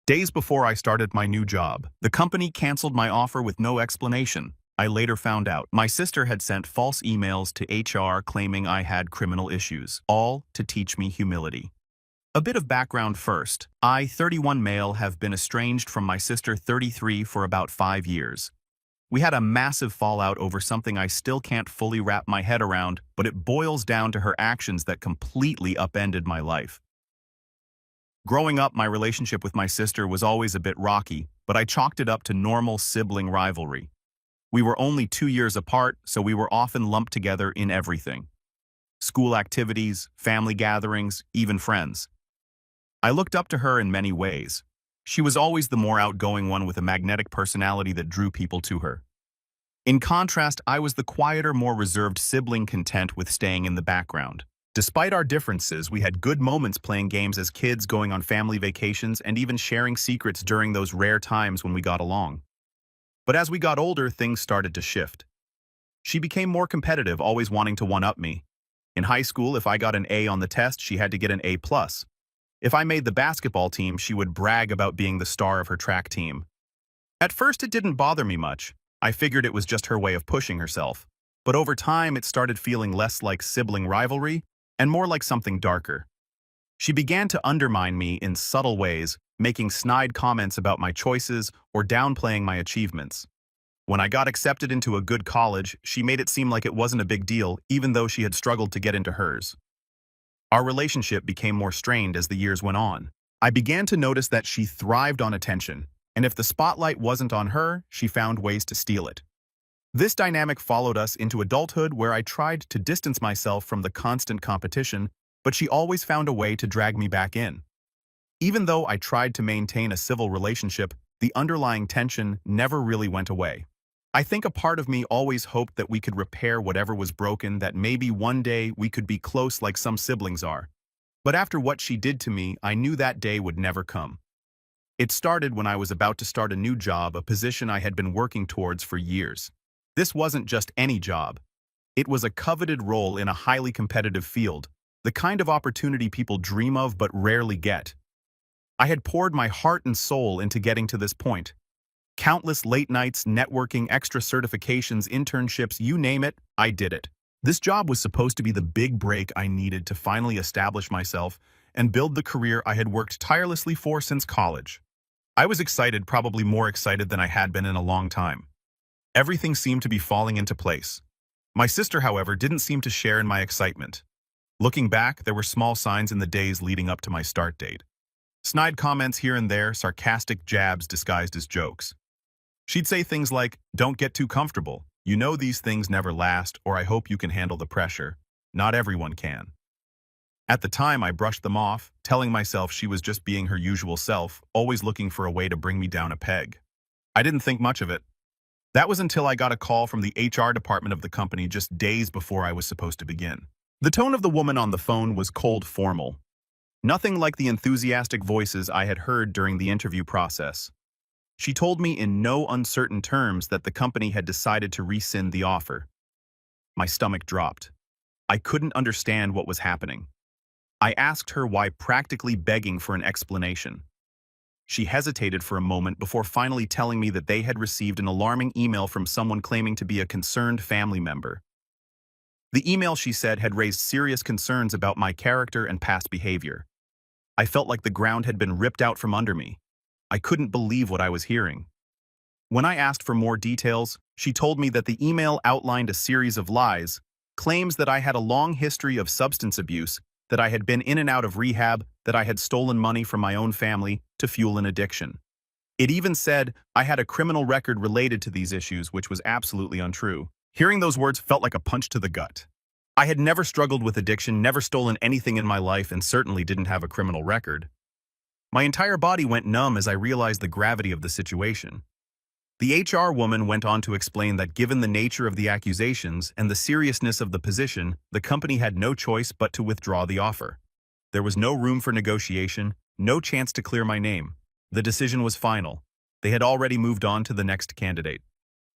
Days before I started my new job, the company canceled my offer with no explanation. I later found out my sister had sent false emails to HR claiming I had criminal issues, all to teach me humility. A bit of background first. I, 31 male, have been estranged from my sister, 33, for about 5 years. We had a massive fallout over something I still can't fully wrap my head around, but it boils down to her actions that completely upended my life. Growing up, my relationship with my sister was always a bit rocky, but I chalked it up to normal sibling rivalry. We were only 2 years apart, so we were often lumped together in everything. School activities, family gatherings, even friends. I looked up to her in many ways. She was always the more outgoing one with a magnetic personality that drew people to her. In contrast, I was the quieter, more reserved sibling content with staying in the background. Despite our differences, we had good moments playing games as kids, going on family vacations, and even sharing secrets during those rare times when we got along. But as we got older, things started to shift. She became more competitive, always wanting to one-up me. In high school, if I got an A on the test, she had to get an A+. If I made the basketball team, she would brag about being the star of her track team. At first, it didn't bother me much. I figured it was just her way of pushing herself. But over time, it started feeling less like sibling rivalry and more like something darker. She began to undermine me in subtle ways, making snide comments about my choices or downplaying my achievements. When I got accepted into a good college, she made it seem like it wasn't a big deal, even though she had struggled to get into hers. Our relationship became more strained as the years went on. I began to notice that she thrived on attention, and if the spotlight wasn't on her, she found ways to steal it. This dynamic followed us into adulthood, where I tried to distance myself from the constant competition, but she always found a way to drag me back in. Even though I tried to maintain a civil relationship, the underlying tension never really went away. I think a part of me always hoped that we could repair whatever was broken, that maybe one day we could be close like some siblings are. But after what she did to me, I knew that day would never come. It started when I was about to start a new job, a position I had been working towards for years. This wasn't just any job. It was a coveted role in a highly competitive field, the kind of opportunity people dream of but rarely get. I had poured my heart and soul into getting to this point. Countless late nights, networking, extra certifications, internships, you name it, I did it. This job was supposed to be the big break I needed to finally establish myself and build the career I had worked tirelessly for since college. I was excited, probably more excited than I had been in a long time. Everything seemed to be falling into place. My sister, however, didn't seem to share in my excitement. Looking back, there were small signs in the days leading up to my start date. Snide comments here and there, sarcastic jabs disguised as jokes. She'd say things like, "Don't get too comfortable. You know these things never last," or "I hope you can handle the pressure. Not everyone can." At the time, I brushed them off, telling myself she was just being her usual self, always looking for a way to bring me down a peg. I didn't think much of it. That was until I got a call from the HR department of the company just days before I was supposed to begin. The tone of the woman on the phone was cold, formal. Nothing like the enthusiastic voices I had heard during the interview process. She told me in no uncertain terms that the company had decided to rescind the offer. My stomach dropped. I couldn't understand what was happening. I asked her why, practically begging for an explanation. She hesitated for a moment before finally telling me that they had received an alarming email from someone claiming to be a concerned family member. The email, she said, had raised serious concerns about my character and past behavior. I felt like the ground had been ripped out from under me. I couldn't believe what I was hearing. When I asked for more details, she told me that the email outlined a series of lies, claims that I had a long history of substance abuse, that I had been in and out of rehab, that I had stolen money from my own family to fuel an addiction. It even said I had a criminal record related to these issues, which was absolutely untrue. Hearing those words felt like a punch to the gut. I had never struggled with addiction, never stolen anything in my life, and certainly didn't have a criminal record. My entire body went numb as I realized the gravity of the situation. The HR woman went on to explain that given the nature of the accusations and the seriousness of the position, the company had no choice but to withdraw the offer. There was no room for negotiation, no chance to clear my name. The decision was final. They had already moved on to the next candidate.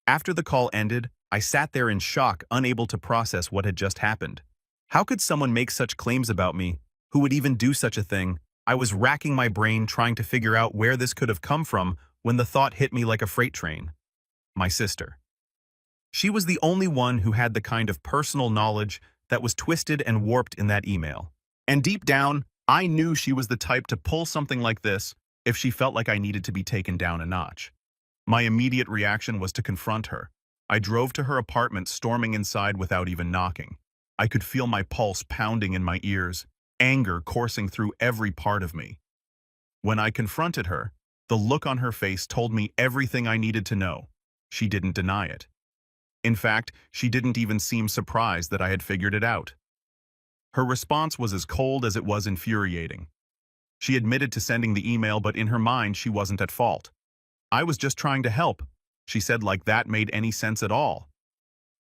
After the call ended, I sat there in shock, unable to process what had just happened. How could someone make such claims about me? Who would even do such a thing? I was racking my brain trying to figure out where this could have come from when the thought hit me like a freight train. My sister. She was the only one who had the kind of personal knowledge that was twisted and warped in that email. And deep down, I knew she was the type to pull something like this if she felt like I needed to be taken down a notch. My immediate reaction was to confront her. I drove to her apartment, storming inside without even knocking. I could feel my pulse pounding in my ears, anger coursing through every part of me. When I confronted her, the look on her face told me everything I needed to know. She didn't deny it. In fact, she didn't even seem surprised that I had figured it out. Her response was as cold as it was infuriating. She admitted to sending the email, but in her mind, she wasn't at fault. I was just trying to help, she said, like that made any sense at all.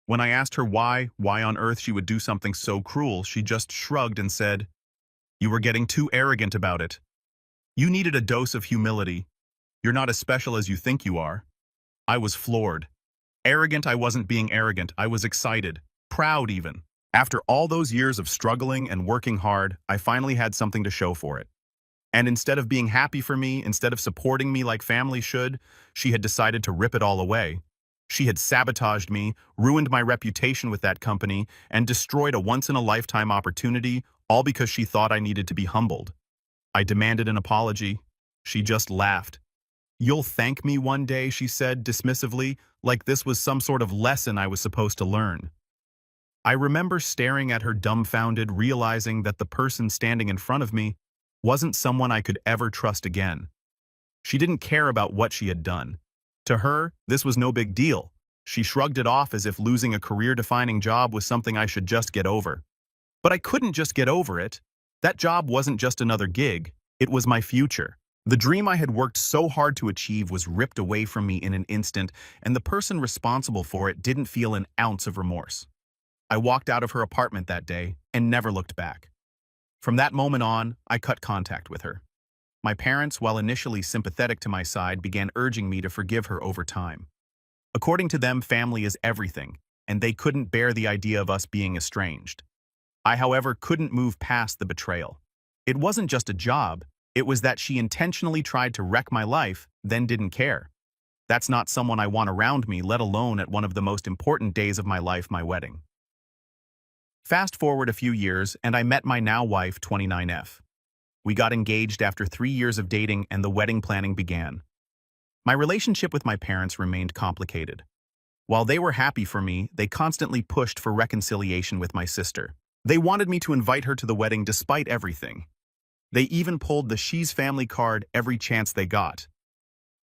When I asked her why on earth she would do something so cruel, she just shrugged and said, "You were getting too arrogant about it. You needed a dose of humility. You're not as special as you think you are." I was floored. Arrogant, I wasn't being arrogant. I was excited, proud even. After all those years of struggling and working hard, I finally had something to show for it. And instead of being happy for me, instead of supporting me like family should, she had decided to rip it all away. She had sabotaged me, ruined my reputation with that company, and destroyed a once-in-a-lifetime opportunity, all because she thought I needed to be humbled. I demanded an apology. She just laughed. "You'll thank me one day," she said dismissively, like this was some sort of lesson I was supposed to learn. I remember staring at her dumbfounded, realizing that the person standing in front of me wasn't someone I could ever trust again. She didn't care about what she had done. To her, this was no big deal. She shrugged it off as if losing a career-defining job was something I should just get over. But I couldn't just get over it. That job wasn't just another gig. It was my future. The dream I had worked so hard to achieve was ripped away from me in an instant, and the person responsible for it didn't feel an ounce of remorse. I walked out of her apartment that day and never looked back. From that moment on, I cut contact with her. My parents, while initially sympathetic to my side, began urging me to forgive her over time. According to them, family is everything, and they couldn't bear the idea of us being estranged. I, however, couldn't move past the betrayal. It wasn't just a job, it was that she intentionally tried to wreck my life, then didn't care. That's not someone I want around me, let alone at one of the most important days of my life, my wedding. Fast forward a few years, and I met my now wife, 29F. We got engaged after 3 years of dating, and the wedding planning began. My relationship with my parents remained complicated. While they were happy for me, they constantly pushed for reconciliation with my sister. They wanted me to invite her to the wedding despite everything. They even pulled the "she's family" card every chance they got.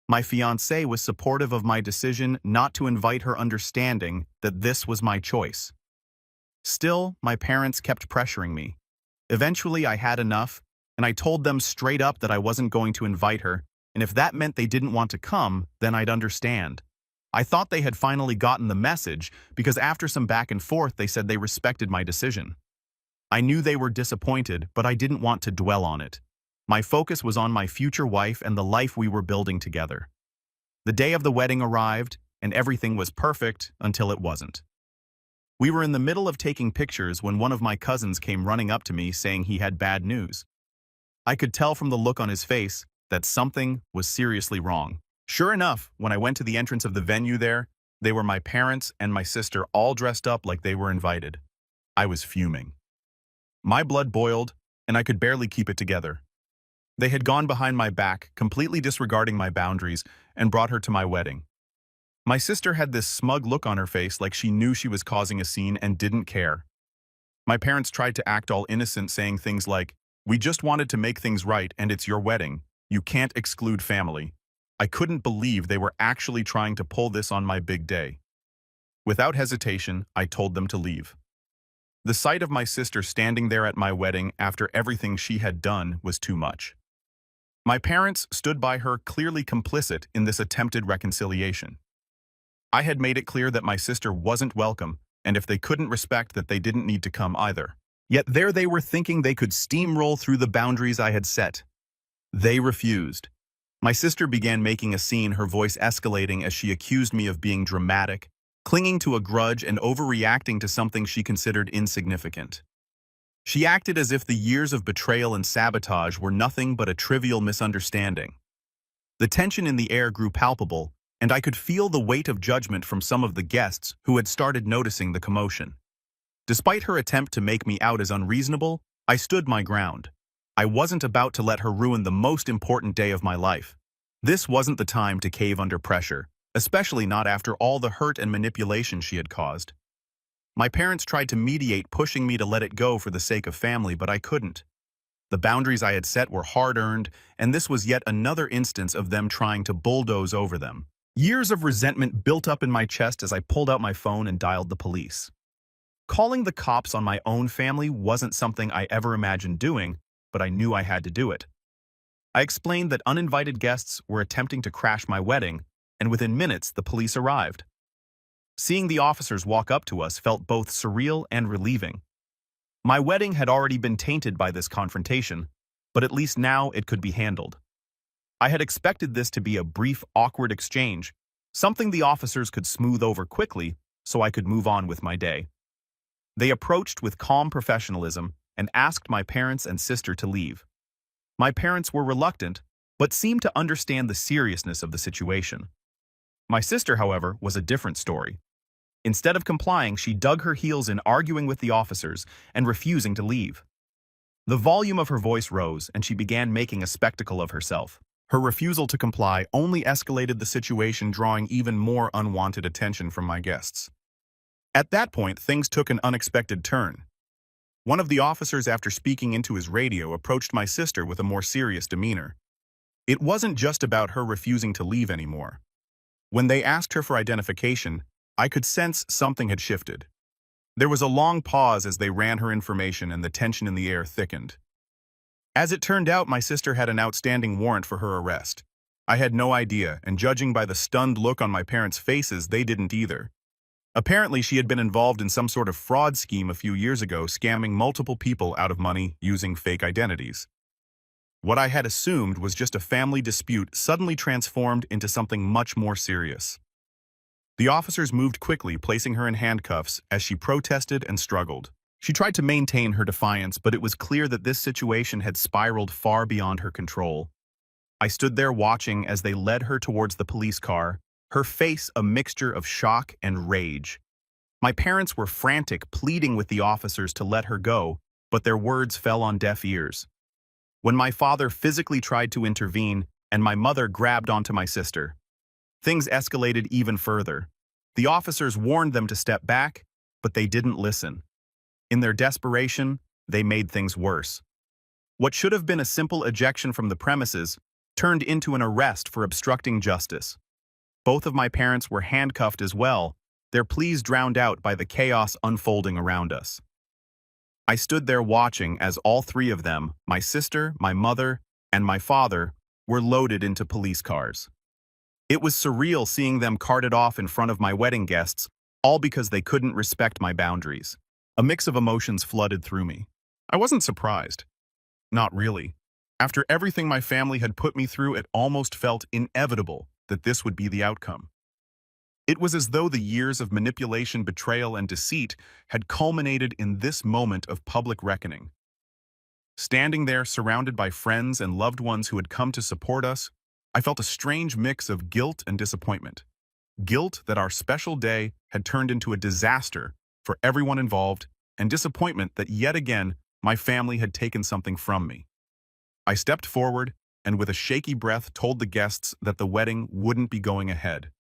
My fiancé was supportive of my decision not to invite her, understanding that this was my choice. Still, my parents kept pressuring me. Eventually, I had enough, and I told them straight up that I wasn't going to invite her, and if that meant they didn't want to come, then I'd understand. I thought they had finally gotten the message, because after some back and forth, they said they respected my decision. I knew they were disappointed, but I didn't want to dwell on it. My focus was on my future wife and the life we were building together. The day of the wedding arrived, and everything was perfect until it wasn't. We were in the middle of taking pictures when one of my cousins came running up to me saying he had bad news. I could tell from the look on his face that something was seriously wrong. Sure enough, when I went to the entrance of the venue there, they were my parents and my sister all dressed up like they were invited. I was fuming. My blood boiled, and I could barely keep it together. They had gone behind my back, completely disregarding my boundaries, and brought her to my wedding. My sister had this smug look on her face like she knew she was causing a scene and didn't care. My parents tried to act all innocent, saying things like, "We just wanted to make things right, and it's your wedding. You can't exclude family." I couldn't believe they were actually trying to pull this on my big day. Without hesitation, I told them to leave. The sight of my sister standing there at my wedding after everything she had done was too much. My parents stood by her, clearly complicit in this attempted reconciliation. I had made it clear that my sister wasn't welcome, and if they couldn't respect that, they didn't need to come either. Yet there they were, thinking they could steamroll through the boundaries I had set. They refused. My sister began making a scene, her voice escalating as she accused me of being dramatic, clinging to a grudge, and overreacting to something she considered insignificant. She acted as if the years of betrayal and sabotage were nothing but a trivial misunderstanding. The tension in the air grew palpable, and I could feel the weight of judgment from some of the guests who had started noticing the commotion. Despite her attempt to make me out as unreasonable, I stood my ground. I wasn't about to let her ruin the most important day of my life. This wasn't the time to cave under pressure, especially not after all the hurt and manipulation she had caused. My parents tried to mediate, pushing me to let it go for the sake of family, but I couldn't. The boundaries I had set were hard-earned, and this was yet another instance of them trying to bulldoze over them. Years of resentment built up in my chest as I pulled out my phone and dialed the police. Calling the cops on my own family wasn't something I ever imagined doing, but I knew I had to do it. I explained that uninvited guests were attempting to crash my wedding, and within minutes the police arrived. Seeing the officers walk up to us felt both surreal and relieving. My wedding had already been tainted by this confrontation, but at least now it could be handled. I had expected this to be a brief, awkward exchange, something the officers could smooth over quickly so I could move on with my day. They approached with calm professionalism and asked my parents and sister to leave. My parents were reluctant, but seemed to understand the seriousness of the situation. My sister, however, was a different story. Instead of complying, she dug her heels in, arguing with the officers and refusing to leave. The volume of her voice rose, and she began making a spectacle of herself. Her refusal to comply only escalated the situation, drawing even more unwanted attention from my guests. At that point, things took an unexpected turn. One of the officers, after speaking into his radio, approached my sister with a more serious demeanor. It wasn't just about her refusing to leave anymore. When they asked her for identification, I could sense something had shifted. There was a long pause as they ran her information, and the tension in the air thickened. As it turned out, my sister had an outstanding warrant for her arrest. I had no idea, and judging by the stunned look on my parents' faces, they didn't either. Apparently, she had been involved in some sort of fraud scheme a few years ago, scamming multiple people out of money using fake identities. What I had assumed was just a family dispute suddenly transformed into something much more serious. The officers moved quickly, placing her in handcuffs as she protested and struggled. She tried to maintain her defiance, but it was clear that this situation had spiraled far beyond her control. I stood there watching as they led her towards the police car, her face a mixture of shock and rage. My parents were frantic, pleading with the officers to let her go, but their words fell on deaf ears. When my father physically tried to intervene and my mother grabbed onto my sister, things escalated even further. The officers warned them to step back, but they didn't listen. In their desperation, they made things worse. What should have been a simple ejection from the premises turned into an arrest for obstructing justice. Both of my parents were handcuffed as well, their pleas drowned out by the chaos unfolding around us. I stood there watching as all three of them, my sister, my mother, and my father, were loaded into police cars. It was surreal seeing them carted off in front of my wedding guests, all because they couldn't respect my boundaries. A mix of emotions flooded through me. I wasn't surprised. Not really. After everything my family had put me through, it almost felt inevitable that this would be the outcome. It was as though the years of manipulation, betrayal, and deceit had culminated in this moment of public reckoning. Standing there, surrounded by friends and loved ones who had come to support us, I felt a strange mix of guilt and disappointment. Guilt that our special day had turned into a disaster for everyone involved, and disappointment that yet again my family had taken something from me. I stepped forward and with a shaky breath told the guests that the wedding wouldn't be going ahead.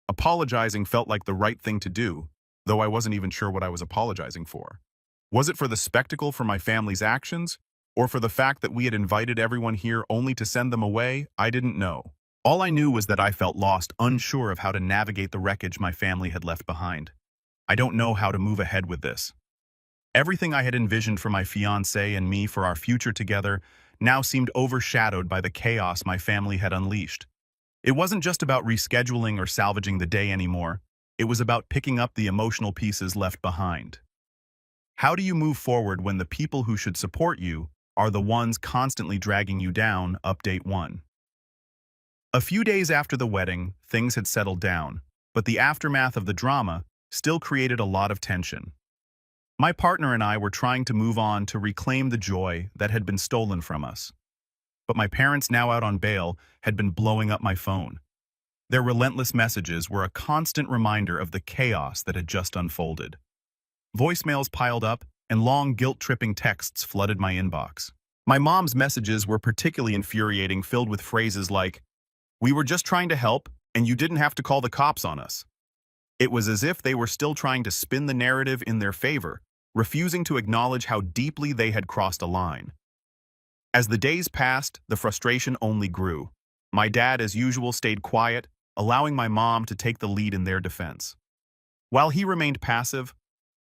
Apologizing felt like the right thing to do, though I wasn't even sure what I was apologizing for. Was it for the spectacle for my family's actions, or for the fact that we had invited everyone here only to send them away? I didn't know. All I knew was that I felt lost, unsure of how to navigate the wreckage my family had left behind. I don't know how to move ahead with this. Everything I had envisioned for my fiancé and me for our future together now seemed overshadowed by the chaos my family had unleashed. It wasn't just about rescheduling or salvaging the day anymore. It was about picking up the emotional pieces left behind. How do you move forward when the people who should support you are the ones constantly dragging you down? Update 1. A few days after the wedding, things had settled down, but the aftermath of the drama still created a lot of tension. My partner and I were trying to move on to reclaim the joy that had been stolen from us. But my parents, now out on bail, had been blowing up my phone. Their relentless messages were a constant reminder of the chaos that had just unfolded. Voicemails piled up, and long guilt-tripping texts flooded my inbox. My mom's messages were particularly infuriating, filled with phrases like, "We were just trying to help, and you didn't have to call the cops on us." It was as if they were still trying to spin the narrative in their favor, refusing to acknowledge how deeply they had crossed a line. As the days passed, the frustration only grew. My dad, as usual, stayed quiet, allowing my mom to take the lead in their defense. While he remained passive,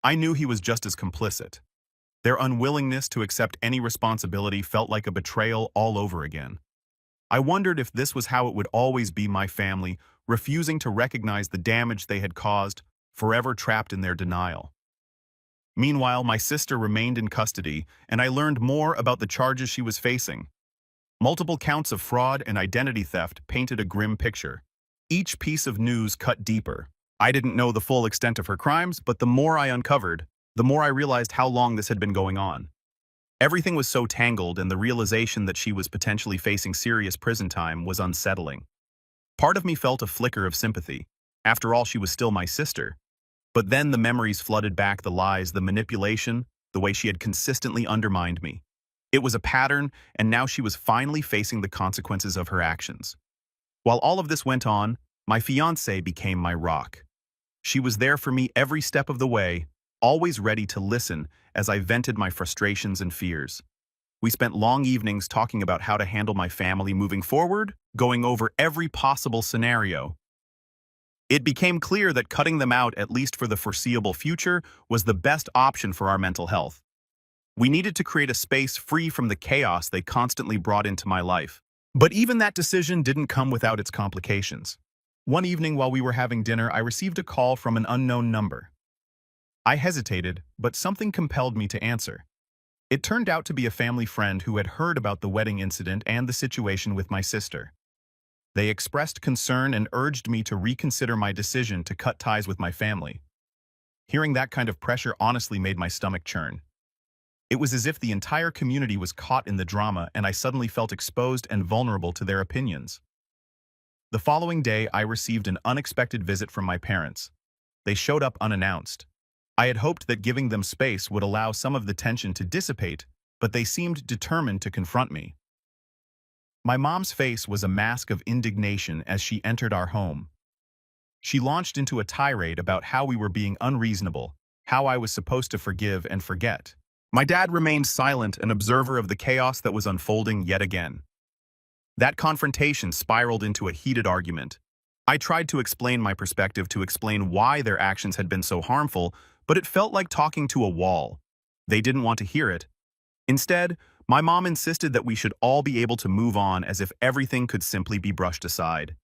I knew he was just as complicit. Their unwillingness to accept any responsibility felt like a betrayal all over again. I wondered if this was how it would always be, my family, refusing to recognize the damage they had caused, forever trapped in their denial. Meanwhile, my sister remained in custody, and I learned more about the charges she was facing. Multiple counts of fraud and identity theft painted a grim picture. Each piece of news cut deeper. I didn't know the full extent of her crimes, but the more I uncovered, the more I realized how long this had been going on. Everything was so tangled, and the realization that she was potentially facing serious prison time was unsettling. Part of me felt a flicker of sympathy. After all, she was still my sister. But then the memories flooded back, the lies, the manipulation, the way she had consistently undermined me. It was a pattern, and now she was finally facing the consequences of her actions. While all of this went on, my fiancée became my rock. She was there for me every step of the way, always ready to listen as I vented my frustrations and fears. We spent long evenings talking about how to handle my family moving forward, going over every possible scenario. It became clear that cutting them out, at least for the foreseeable future, was the best option for our mental health. We needed to create a space free from the chaos they constantly brought into my life. But even that decision didn't come without its complications. One evening while we were having dinner, I received a call from an unknown number. I hesitated, but something compelled me to answer. It turned out to be a family friend who had heard about the wedding incident and the situation with my sister. They expressed concern and urged me to reconsider my decision to cut ties with my family. Hearing that kind of pressure honestly made my stomach churn. It was as if the entire community was caught in the drama, and I suddenly felt exposed and vulnerable to their opinions. The following day, I received an unexpected visit from my parents. They showed up unannounced. I had hoped that giving them space would allow some of the tension to dissipate, but they seemed determined to confront me. My mom's face was a mask of indignation as she entered our home. She launched into a tirade about how we were being unreasonable, how I was supposed to forgive and forget. My dad remained silent, an observer of the chaos that was unfolding yet again. That confrontation spiraled into a heated argument. I tried to explain my perspective, to explain why their actions had been so harmful, but it felt like talking to a wall. They didn't want to hear it. Instead, my mom insisted that we should all be able to move on, as if everything could simply be brushed aside.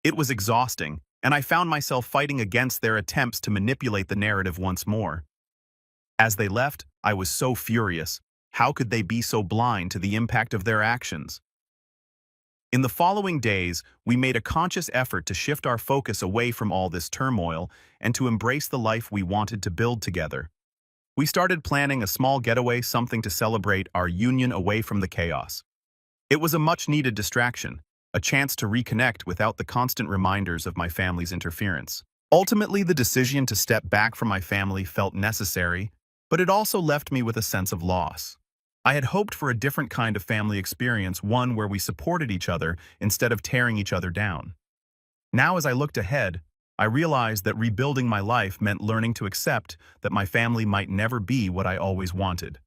It was exhausting, and I found myself fighting against their attempts to manipulate the narrative once more. As they left, I was so furious. How could they be so blind to the impact of their actions? In the following days, we made a conscious effort to shift our focus away from all this turmoil and to embrace the life we wanted to build together. We started planning a small getaway, something to celebrate our union away from the chaos. It was a much-needed distraction, a chance to reconnect without the constant reminders of my family's interference. Ultimately, the decision to step back from my family felt necessary, but it also left me with a sense of loss. I had hoped for a different kind of family experience, one where we supported each other instead of tearing each other down. Now, as I looked ahead, I realized that rebuilding my life meant learning to accept that my family might never be what I always wanted.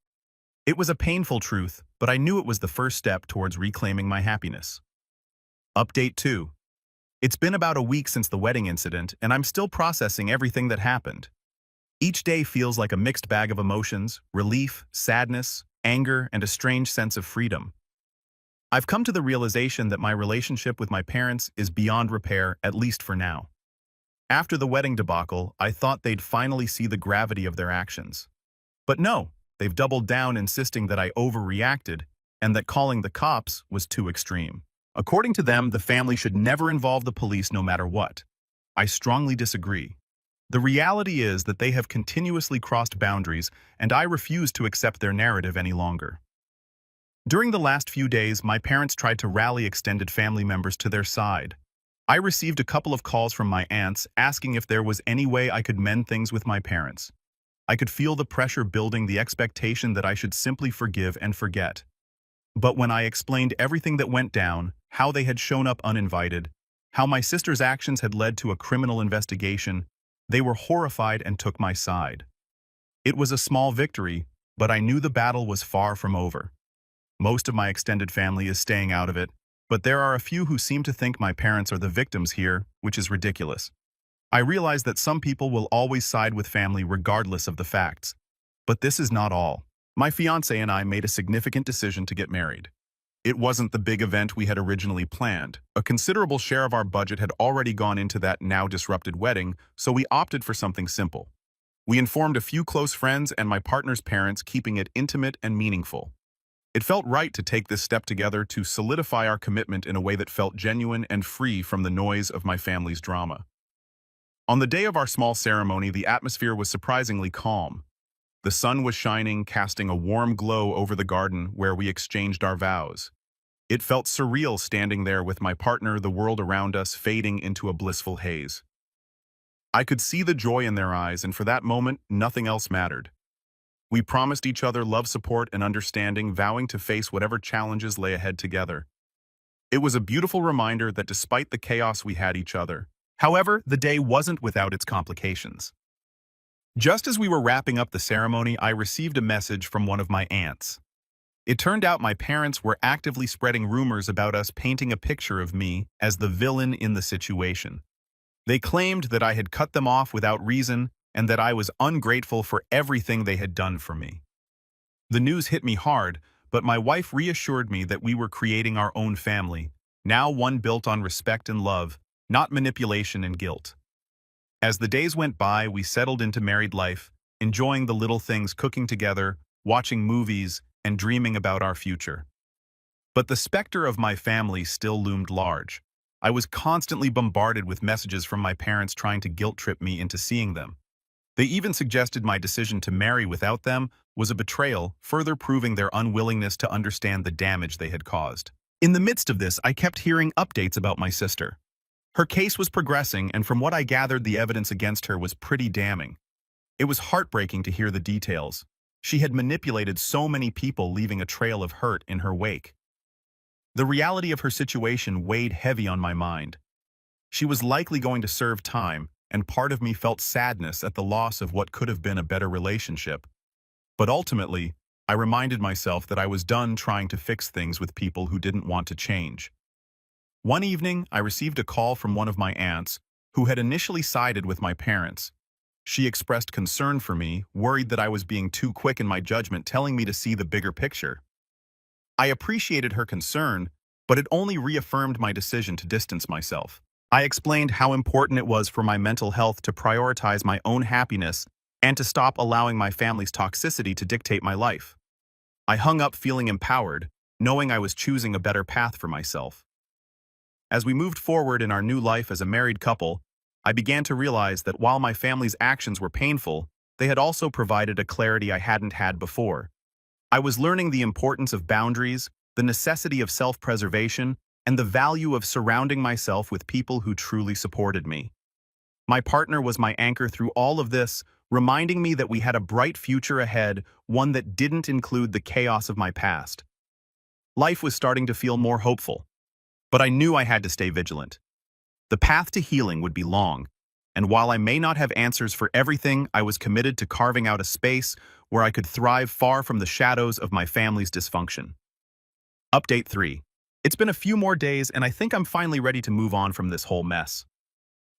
It was a painful truth, but I knew it was the first step towards reclaiming my happiness. Update 2. It's been about a week since the wedding incident, and I'm still processing everything that happened. Each day feels like a mixed bag of emotions: relief, sadness, anger, and a strange sense of freedom. I've come to the realization that my relationship with my parents is beyond repair, at least for now. After the wedding debacle, I thought they'd finally see the gravity of their actions. But no, they've doubled down, insisting that I overreacted and that calling the cops was too extreme. According to them, the family should never involve the police no matter what. I strongly disagree. The reality is that they have continuously crossed boundaries, and I refuse to accept their narrative any longer. During the last few days, my parents tried to rally extended family members to their side. I received a couple of calls from my aunts asking if there was any way I could mend things with my parents. I could feel the pressure building, the expectation that I should simply forgive and forget. But when I explained everything that went down, how they had shown up uninvited, how my sister's actions had led to a criminal investigation, they were horrified and took my side. It was a small victory, but I knew the battle was far from over. Most of my extended family is staying out of it, but there are a few who seem to think my parents are the victims here, which is ridiculous. I realize that some people will always side with family regardless of the facts. But this is not all. My fiancé and I made a significant decision to get married. It wasn't the big event we had originally planned. A considerable share of our budget had already gone into that now disrupted wedding, so we opted for something simple. We informed a few close friends and my partner's parents, keeping it intimate and meaningful. It felt right to take this step together to solidify our commitment in a way that felt genuine and free from the noise of my family's drama. On the day of our small ceremony, the atmosphere was surprisingly calm. The sun was shining, casting a warm glow over the garden where we exchanged our vows. It felt surreal standing there with my partner, the world around us fading into a blissful haze. I could see the joy in their eyes, and for that moment, nothing else mattered. We promised each other love, support, and understanding, vowing to face whatever challenges lay ahead together. It was a beautiful reminder that despite the chaos we had each other. However, the day wasn't without its complications. Just as we were wrapping up the ceremony, I received a message from one of my aunts. It turned out my parents were actively spreading rumors about us, painting a picture of me as the villain in the situation. They claimed that I had cut them off without reason and that I was ungrateful for everything they had done for me. The news hit me hard, but my wife reassured me that we were creating our own family, now one built on respect and love, not manipulation and guilt. As the days went by, we settled into married life, enjoying the little things, cooking together, watching movies, and dreaming about our future. But the specter of my family still loomed large. I was constantly bombarded with messages from my parents trying to guilt-trip me into seeing them. They even suggested my decision to marry without them was a betrayal, further proving their unwillingness to understand the damage they had caused. In the midst of this, I kept hearing updates about my sister. Her case was progressing, and from what I gathered, the evidence against her was pretty damning. It was heartbreaking to hear the details. She had manipulated so many people, leaving a trail of hurt in her wake. The reality of her situation weighed heavy on my mind. She was likely going to serve time, and part of me felt sadness at the loss of what could have been a better relationship. But ultimately, I reminded myself that I was done trying to fix things with people who didn't want to change. One evening, I received a call from one of my aunts, who had initially sided with my parents. She expressed concern for me, worried that I was being too quick in my judgment, telling me to see the bigger picture. I appreciated her concern, but it only reaffirmed my decision to distance myself. I explained how important it was for my mental health to prioritize my own happiness and to stop allowing my family's toxicity to dictate my life. I hung up feeling empowered, knowing I was choosing a better path for myself. As we moved forward in our new life as a married couple, I began to realize that while my family's actions were painful, they had also provided a clarity I hadn't had before. I was learning the importance of boundaries, the necessity of self-preservation, and the value of surrounding myself with people who truly supported me. My partner was my anchor through all of this, reminding me that we had a bright future ahead, one that didn't include the chaos of my past. Life was starting to feel more hopeful, but I knew I had to stay vigilant. The path to healing would be long, and while I may not have answers for everything, I was committed to carving out a space where I could thrive far from the shadows of my family's dysfunction. Update 3. It's been a few more days, and I think I'm finally ready to move on from this whole mess.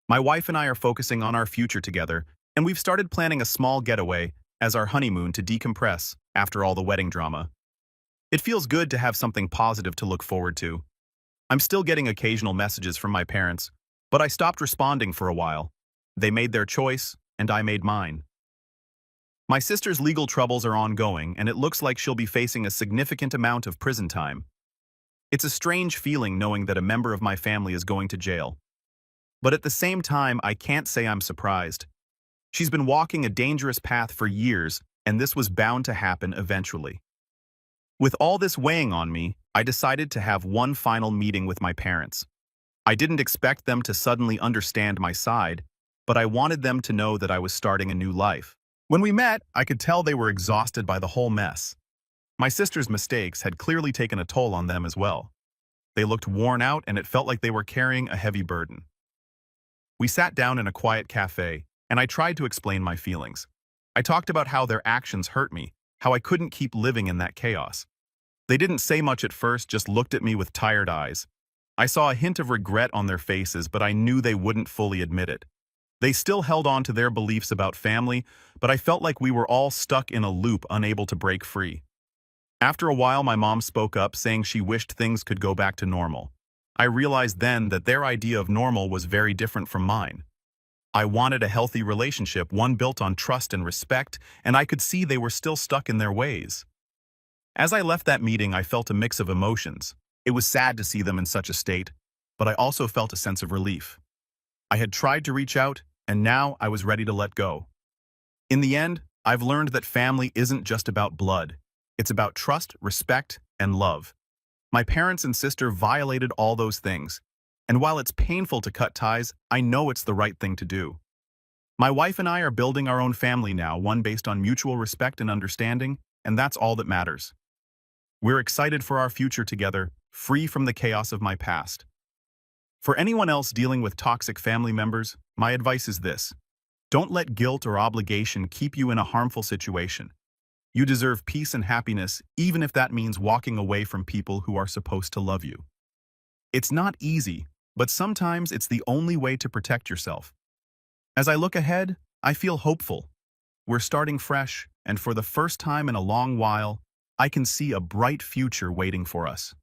My wife and I are focusing on our future together, and we've started planning a small getaway as our honeymoon to decompress after all the wedding drama. It feels good to have something positive to look forward to. I'm still getting occasional messages from my parents, but I stopped responding for a while. They made their choice, and I made mine. My sister's legal troubles are ongoing, and it looks like she'll be facing a significant amount of prison time. It's a strange feeling knowing that a member of my family is going to jail. But at the same time, I can't say I'm surprised. She's been walking a dangerous path for years, and this was bound to happen eventually. With all this weighing on me, I decided to have one final meeting with my parents. I didn't expect them to suddenly understand my side, but I wanted them to know that I was starting a new life. When we met, I could tell they were exhausted by the whole mess. My sister's mistakes had clearly taken a toll on them as well. They looked worn out, and it felt like they were carrying a heavy burden. We sat down in a quiet cafe, and I tried to explain my feelings. I talked about how their actions hurt me, how I couldn't keep living in that chaos. They didn't say much at first, just looked at me with tired eyes. I saw a hint of regret on their faces, but I knew they wouldn't fully admit it. They still held on to their beliefs about family, but I felt like we were all stuck in a loop, unable to break free. After a while, my mom spoke up, saying she wished things could go back to normal. I realized then that their idea of normal was very different from mine. I wanted a healthy relationship, one built on trust and respect, and I could see they were still stuck in their ways. As I left that meeting, I felt a mix of emotions. It was sad to see them in such a state, but I also felt a sense of relief. I had tried to reach out, and now I was ready to let go. In the end, I've learned that family isn't just about blood. It's about trust, respect, and love. My parents and sister violated all those things, and while it's painful to cut ties, I know it's the right thing to do. My wife and I are building our own family now, one based on mutual respect and understanding, and that's all that matters. We're excited for our future together, free from the chaos of my past. For anyone else dealing with toxic family members, my advice is this: don't let guilt or obligation keep you in a harmful situation. You deserve peace and happiness, even if that means walking away from people who are supposed to love you. It's not easy, but sometimes it's the only way to protect yourself. As I look ahead, I feel hopeful. We're starting fresh, and for the first time in a long while, I can see a bright future waiting for us.